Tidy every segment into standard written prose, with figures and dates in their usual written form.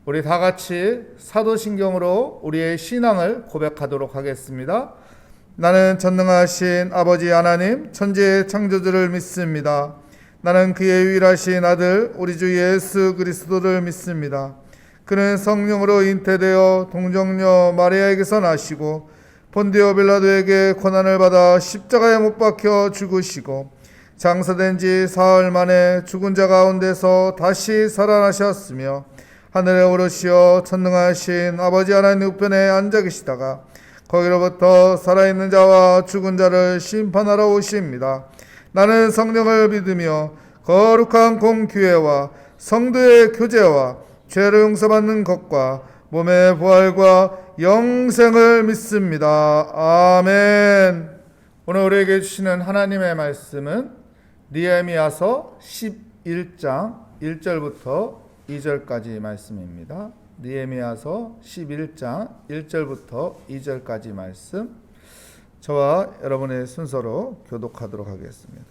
우리 다 같이 사도신경으로 우리의 신앙을 고백하도록 하겠습니다. 나는 전능하신 아버지 하나님 천지의 창조주를 믿습니다. 나는 그의 유일하신 아들 우리 주 예수 그리스도를 믿습니다. 그는 성령으로 잉태되어 동정녀 마리아에게서 나시고 본디오 빌라도에게 고난을 받아 십자가에 못 박혀 죽으시고 장사된 지 사흘 만에 죽은 자 가운데서 다시 살아나셨으며 하늘에 오르시어 전능하신 아버지 하나님 우편에 앉아 계시다가 거기로부터 살아있는 자와 죽은 자를 심판하러 오십니다. 나는 성령을 믿으며 거룩한 공교회와 성도의 교제와 죄를 용서받는 것과 몸의 부활과 영생을 믿습니다. 아멘. 오늘 우리에게 주시는 하나님의 말씀은 느헤미야서 11장 1절부터 2절까지 말씀입니다. 느헤미야서 11장 1절부터 2절까지 말씀, 저와 여러분의 순서로 교독하도록 하겠습니다.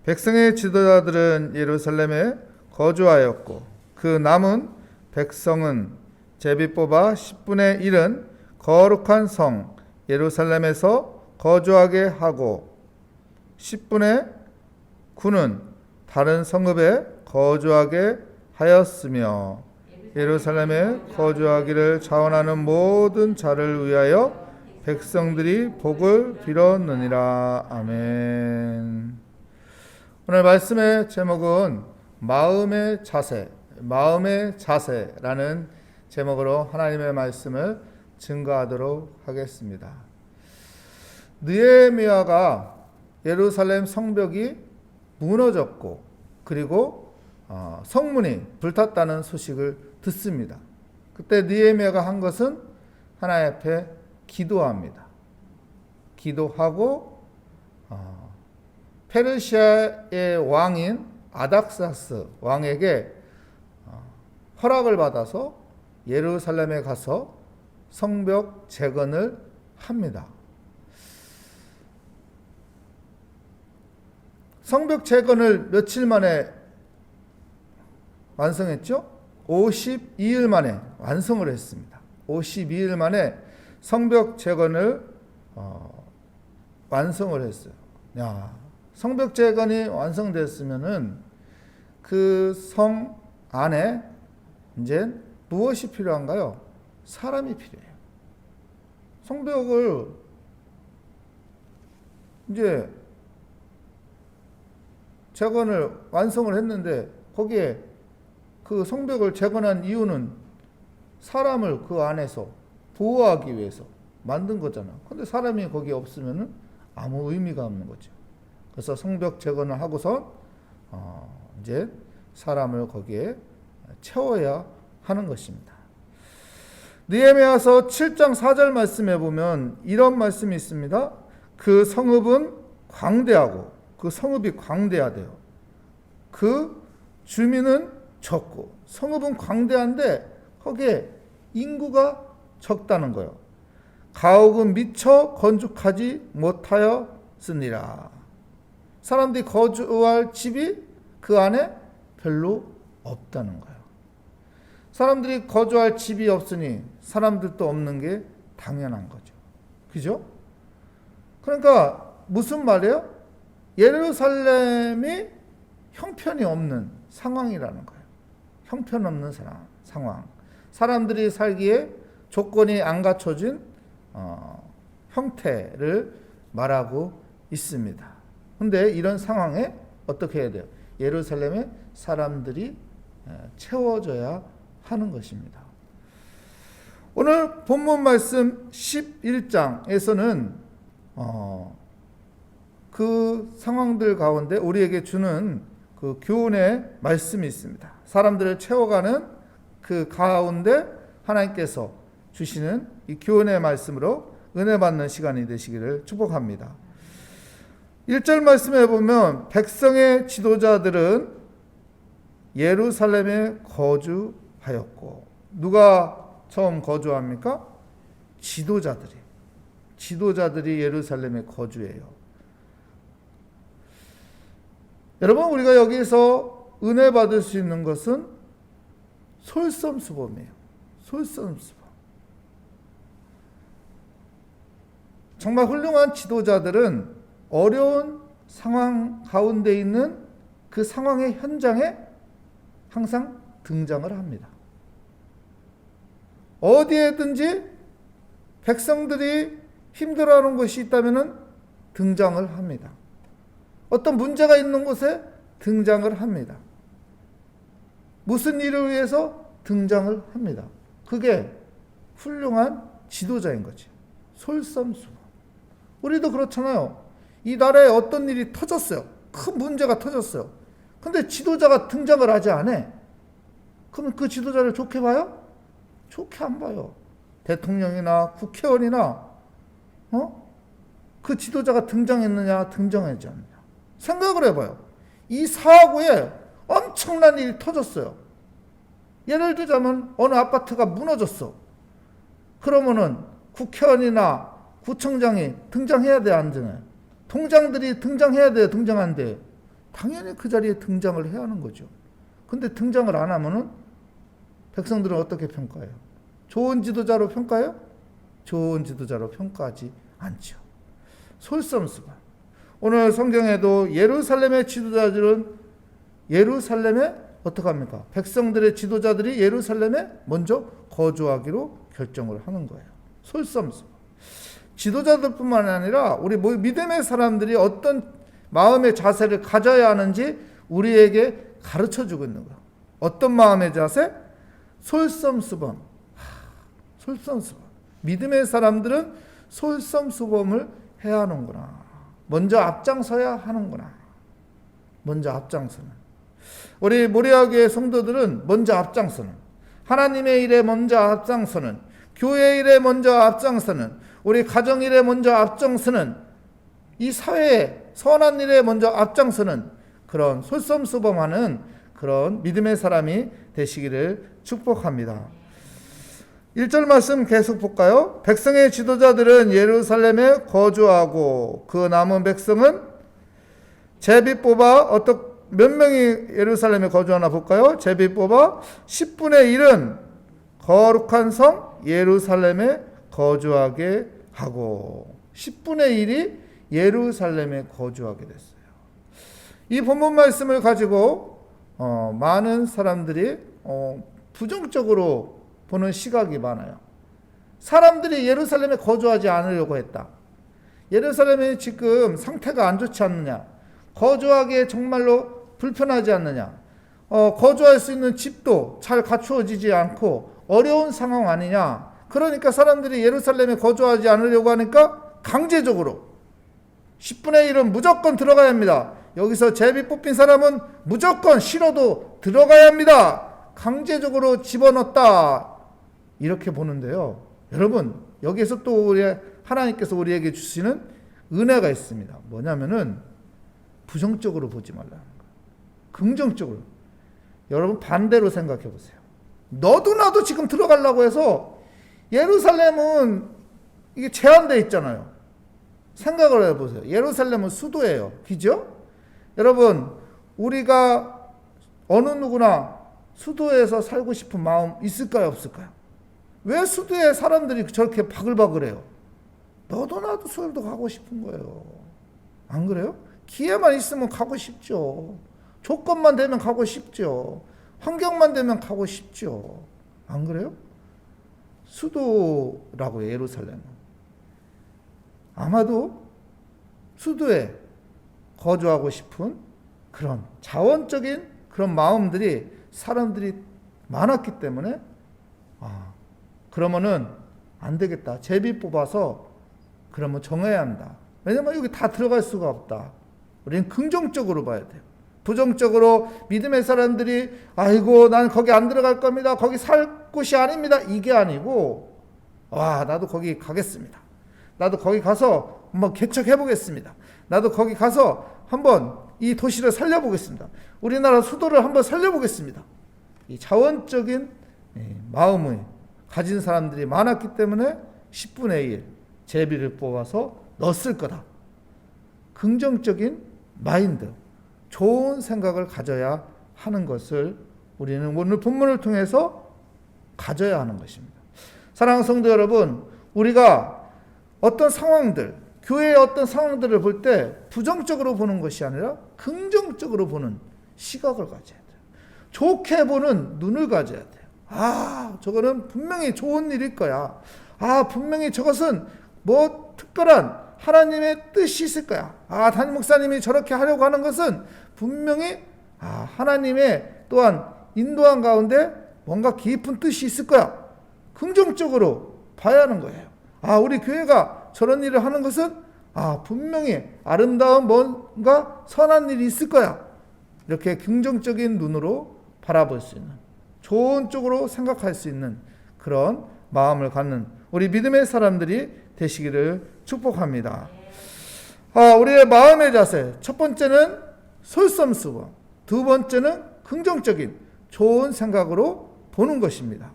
백성의 지도자들은 예루살렘에 거주하였고 그 남은 백성은 제비 뽑아 10분의 1은 거룩한 성 예루살렘에서 거주하게 하고 10분의 9는 다른 성읍에 거주하게 하였으며 예루살렘에 거주하기를 자원하는 모든 자를 위하여 백성들이 복을 빌었느니라. 아멘. 오늘 말씀의 제목은 마음의 자세라는 제목으로 하나님의 말씀을 증거하도록 하겠습니다. 느헤미야가 예루살렘 성벽이 무너졌고 그리고 성문이 불탔다는 소식을 듣습니다. 그때 느헤미야가 한 것은 하나님 앞에 기도합니다. 기도하고 페르시아의 왕인 아닥사스 왕에게 허락을 받아서 예루살렘에 가서 성벽 재건을 합니다. 성벽 재건을 며칠 만에 완성했죠? 52일 만에 완성을 했습니다. 52일 만에 성벽 재건을 완성을 했어요. 성벽 재건이 완성됐으면은 그 성 안에 이제 무엇이 필요한가요? 사람이 필요해요. 성벽을 이제 재건을 완성을 했는데 거기에 그 성벽을 재건한 이유는 사람을 그 안에서 보호하기 위해서 만든 거잖아. 근데 사람이 거기에 없으면 아무 의미가 없는 거죠. 그래서 성벽 재건을 하고서 이제 사람을 거기에 채워야 하는 것입니다. 느헤미야서 7장 4절 말씀에 보면 이런 말씀이 있습니다. 그 성읍은 광대하고 그 성읍이 광대하대요. 그 주민은 적고 성읍은 광대한데 거기에 인구가 적다는 거예요. 가옥은 미처 건축하지 못하였으니라. 사람들이 거주할 집이 그 안에 별로 없다는 거예요. 사람들이 거주할 집이 없으니 사람들도 없는 게 당연한 거죠. 그죠? 그러니까 무슨 말이에요? 예루살렘이 형편이 없는 상황이라는 거예요. 형편없는 상황. 사람들이 살기에 조건이 안 갖춰진 형태를 말하고 있습니다. 그런데 이런 상황에 어떻게 해야 돼요? 예루살렘에 사람들이 채워져야 하는 것입니다. 오늘 본문 말씀 11장에서는 그 상황들 가운데 우리에게 주는 그 교훈의 말씀이 있습니다. 사람들을 채워가는 그 가운데 하나님께서 주시는 이 교훈의 말씀으로 은혜 받는 시간이 되시기를 축복합니다. 1절 말씀에 보면 백성의 지도자들은 예루살렘에 거주하였고, 누가 처음 거주합니까? 지도자들이 예루살렘에 거주해요. 여러분, 우리가 여기서 은혜 받을 수 있는 것은 솔선수범이에요. 솔선수범. 정말 훌륭한 지도자들은 어려운 상황 가운데 있는 그 상황의 현장에 항상 등장을 합니다. 어디에든지 백성들이 힘들어하는 것이 있다면 등장을 합니다. 어떤 문제가 있는 곳에 등장을 합니다. 무슨 일을 위해서 등장을 합니다. 그게 훌륭한 지도자인 거지. 솔선수범. 우리도 그렇잖아요. 이 나라에 어떤 일이 터졌어요. 큰 문제가 터졌어요. 근데 지도자가 등장을 하지 않아. 그럼 그 지도자를 좋게 봐요? 좋게 안 봐요. 대통령이나 국회의원이나 그 지도자가 등장했느냐 등장하지 않느냐 생각을 해봐요. 이 사고에 엄청난 일이 터졌어요. 예를 들자면 어느 아파트가 무너졌어. 그러면은 국회의원이나 구청장이 등장해야 돼, 안 되나요? 통장들이 등장해야 돼요, 등장 안 돼? 당연히 그 자리에 등장을 해야 하는 거죠. 근데 등장을 안 하면은 백성들은 어떻게 평가해요? 좋은 지도자로 평가해요? 좋은 지도자로 평가하지 않죠. 솔선수범. 오늘 성경에도 예루살렘의 지도자들은 예루살렘에 어떻게 합니까? 백성들의 지도자들이 예루살렘에 먼저 거주하기로 결정을 하는 거예요. 솔선수범. 지도자들뿐만 아니라 우리 믿음의 사람들이 어떤 마음의 자세를 가져야 하는지 우리에게 가르쳐주고 있는 거예요. 어떤 마음의 자세? 솔선수범. 솔선수범. 믿음의 사람들은 솔선수범을 해야 하는구나. 먼저 앞장서야 하는구나. 먼저 앞장서는. 우리 모리아교회 성도들은 먼저 앞장서는, 하나님의 일에 먼저 앞장서는, 교회 일에 먼저 앞장서는, 우리 가정 일에 먼저 앞장서는, 이 사회의 선한 일에 먼저 앞장서는 그런 솔선수범하는 그런 믿음의 사람이 되시기를 축복합니다. 1절 말씀 계속 볼까요? 백성의 지도자들은 예루살렘에 거주하고 그 남은 백성은 제비 뽑아 몇 명이 예루살렘에 거주하나 볼까요? 제비 뽑아 10분의 1은 거룩한 성 예루살렘에 거주하게 하고 10분의 1이 예루살렘에 거주하게 됐어요. 이 본문 말씀을 가지고 많은 사람들이 부정적으로 보는 시각이 많아요. 사람들이 예루살렘에 거주하지 않으려고 했다. 예루살렘이 지금 상태가 안 좋지 않느냐? 거주하기에 정말로 불편하지 않느냐? 거주할 수 있는 집도 잘 갖추어지지 않고 어려운 상황 아니냐? 그러니까 사람들이 예루살렘에 거주하지 않으려고 하니까 강제적으로 10분의 1은 무조건 들어가야 합니다. 여기서 제비 뽑힌 사람은 무조건 싫어도 들어가야 합니다. 강제적으로 집어넣었다. 이렇게 보는데요. 여러분, 여기에서 또 하나님께서 우리에게 주시는 은혜가 있습니다. 뭐냐면은 부정적으로 보지 말라는 거예요. 긍정적으로. 여러분 반대로 생각해 보세요. 너도 나도 지금 들어가려고 해서 예루살렘은 이게 제한되어 있잖아요. 생각을 해보세요. 예루살렘은 수도예요. 그죠? 여러분, 우리가 어느 누구나 수도에서 살고 싶은 마음 있을까요? 없을까요? 왜 수도에 사람들이 저렇게 바글바글해요? 너도 나도 수도도 가고 싶은 거예요. 안 그래요? 기회만 있으면 가고 싶죠. 조건만 되면 가고 싶죠. 환경만 되면 가고 싶죠. 안 그래요? 수도라고 예루살렘은. 아마도 수도에 거주하고 싶은 그런 자원적인 그런 마음들이 사람들이 많았기 때문에 그러면은 안 되겠다. 제비 뽑아서 그러면 정해야 한다. 왜냐면 여기 다 들어갈 수가 없다. 우리는 긍정적으로 봐야 돼요. 부정적으로 믿음의 사람들이 아이고 난 거기 안 들어갈 겁니다. 거기 살 곳이 아닙니다. 이게 아니고 나도 거기 가겠습니다. 나도 거기 가서 한번 개척해 보겠습니다. 나도 거기 가서 한번 이 도시를 살려보겠습니다. 우리나라 수도를 한번 살려보겠습니다. 이 자원적인 마음을 가진 사람들이 많았기 때문에 10분의 1 제비를 뽑아서 넣었을 거다. 긍정적인 마인드, 좋은 생각을 가져야 하는 것을 우리는 오늘 본문을 통해서 가져야 하는 것입니다. 사랑하는 성도 여러분, 우리가 어떤 상황들, 교회의 어떤 상황들을 볼 때 부정적으로 보는 것이 아니라 긍정적으로 보는 시각을 가져야 돼요. 좋게 보는 눈을 가져야 돼요. 아, 저거는 분명히 좋은 일일 거야. 아, 분명히 저것은 뭐 특별한 하나님의 뜻이 있을 거야. 아, 담임 목사님이 저렇게 하려고 하는 것은 분명히 하나님의 또한 인도한 가운데 뭔가 깊은 뜻이 있을 거야. 긍정적으로 봐야 하는 거예요. 아, 우리 교회가 저런 일을 하는 것은 분명히 아름다운 뭔가 선한 일이 있을 거야. 이렇게 긍정적인 눈으로 바라볼 수 있는, 좋은 쪽으로 생각할 수 있는 그런 마음을 갖는 우리 믿음의 사람들이 되시기를 축복합니다. 우리의 마음의 자세, 첫 번째는 솔선수범, 두 번째는 긍정적인 좋은 생각으로 보는 것입니다.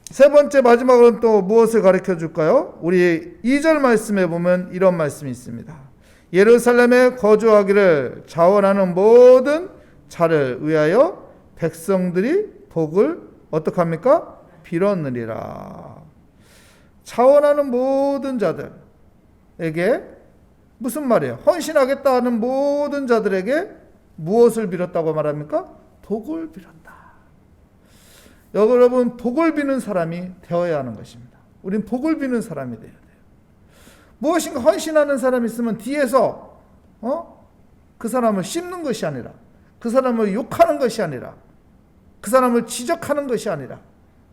세 번째 마지막으로는 또 무엇을 가르쳐 줄까요? 우리 2절 말씀에 보면 이런 말씀이 있습니다. 예루살렘에 거주하기를 자원하는 모든 자를 위하여 백성들이 복을 어떻게 합니까? 빌었느니라. 자원하는 모든 자들에게 무슨 말이에요? 헌신하겠다 하는 모든 자들에게 무엇을 빌었다고 말합니까? 복을 빌었다. 여러분, 복을 비는 사람이 되어야 하는 것입니다. 우린 복을 비는 사람이 되어야 돼요. 무엇인가 헌신하는 사람이 있으면 뒤에서 그 사람을 씹는 것이 아니라, 그 사람을 욕하는 것이 아니라, 그 사람을 지적하는 것이 아니라,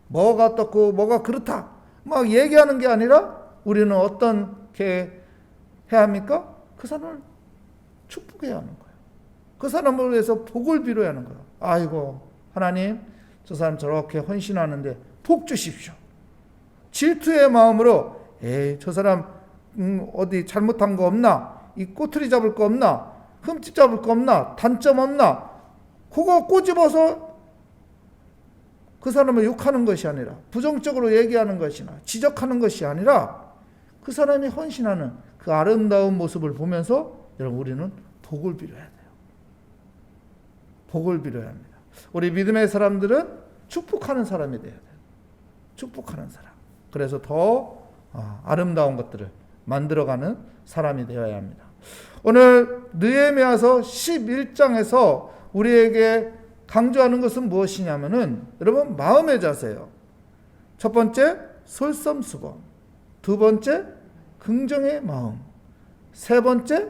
뭐가 어떻고 뭐가 그렇다 막 얘기하는 게 아니라 우리는 어떻게 해야 합니까? 그 사람을 축복해야 하는 거예요. 그 사람을 위해서 복을 빌어야 하는 거예요. 아이고, 하나님, 저 사람 저렇게 헌신하는데 복 주십시오. 질투의 마음으로 저 사람 어디 잘못한 거 없나? 이 꼬투리 잡을 거 없나? 흠집 잡을 거 없나? 단점 없나? 그거 꼬집어서 그 사람을 욕하는 것이 아니라, 부정적으로 얘기하는 것이나 지적하는 것이 아니라 그 사람이 헌신하는 그 아름다운 모습을 보면서 여러분, 우리는 복을 빌어야 돼요. 복을 빌어야 합니다. 우리 믿음의 사람들은 축복하는 사람이 돼야 돼요. 축복하는 사람. 그래서 더 아름다운 것들을 만들어가는 사람이 되어야 합니다. 오늘 느헤미야서 11장에서 우리에게 강조하는 것은 무엇이냐면은 여러분, 마음의 자세예요. 첫 번째, 솔선수범. 두 번째, 긍정의 마음. 세 번째,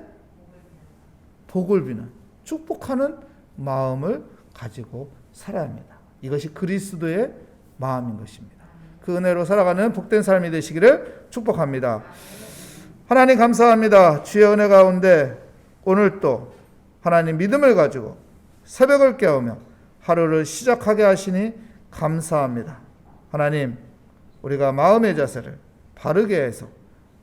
복을 비는, 축복하는 마음을 가지고 살아야 합니다. 이것이 그리스도의 마음인 것입니다. 그 은혜로 살아가는 복된 삶이 되시기를 축복합니다. 하나님 감사합니다. 주의 은혜 가운데 오늘 또 하나님 믿음을 가지고 새벽을 깨우며 하루를 시작하게 하시니 감사합니다. 하나님, 우리가 마음의 자세를 바르게 해서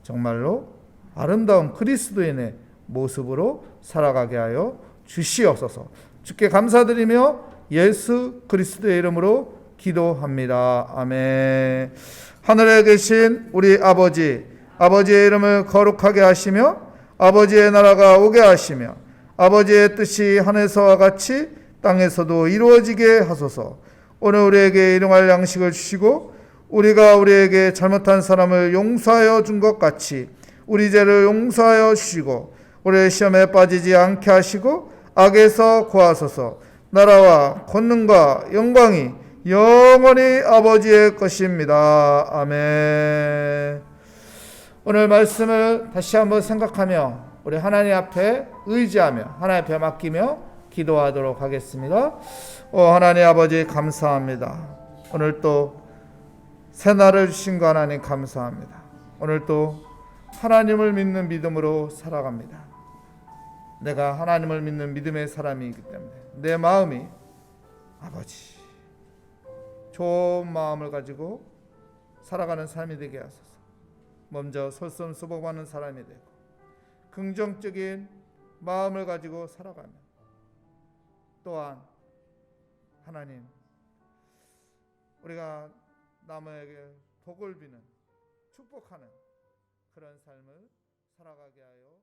정말로 아름다운 그리스도인의 모습으로 살아가게 하여 주시옵소서. 주께 감사드리며 예수 그리스도의 이름으로 기도합니다. 아멘. 하늘에 계신 우리 아버지, 아버지의 이름을 거룩하게 하시며 아버지의 나라가 오게 하시며 아버지의 뜻이 하늘에서와 같이 땅에서도 이루어지게 하소서. 오늘 우리에게 일용할 양식을 주시고 우리가 우리에게 잘못한 사람을 용서하여 준 것 같이 우리 죄를 용서하여 주시고 우리의 시험에 빠지지 않게 하시고 악에서 구하소서. 나라와 권능과 영광이 영원히 아버지의 것입니다. 아멘. 오늘 말씀을 다시 한번 생각하며 우리 하나님 앞에 의지하며 하나님 앞에 맡기며 기도하도록 하겠습니다. 하나님 아버지 감사합니다. 오늘 또 새날을 주신 거 하나님 감사합니다. 오늘 또 하나님을 믿는 믿음으로 살아갑니다. 내가 하나님을 믿는 믿음의 사람이기 때문에 내 마음이 아버지 좋은 마음을 가지고 살아가는 삶이 되게 하소서. 먼저 솔선수범하는 사람이 되고 긍정적인 마음을 가지고 살아가며 또한 하나님, 우리가 남에게 복을 비는 축복하는 그런 삶을 살아가게 하여